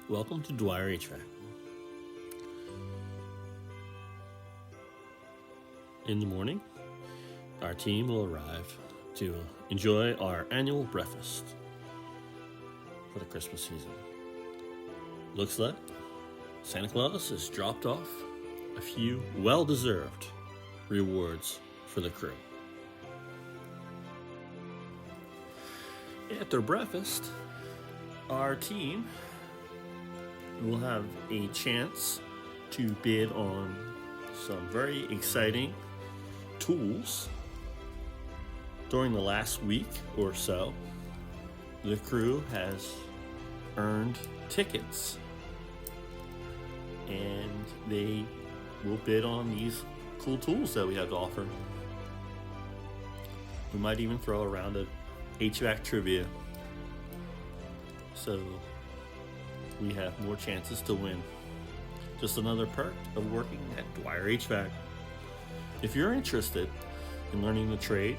Welcome to Dwyer HVAC. In the morning, our team will arrive to enjoy our annual breakfast for the Christmas season. Looks like Santa Claus has dropped off a few well-deserved rewards for the crew. After breakfast, our team will have a chance to bid on some very exciting tools. During the last week or so, the crew has earned tickets and they will bid on these cool tools that we have to offer. We might even throw around a HVAC trivia so we have more chances to win. Just another perk of working at Dwyer HVAC. If you're interested in learning the trade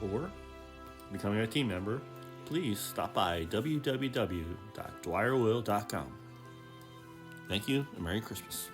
or becoming a team member, please stop by www.dwyeroil.com. Thank you and Merry Christmas.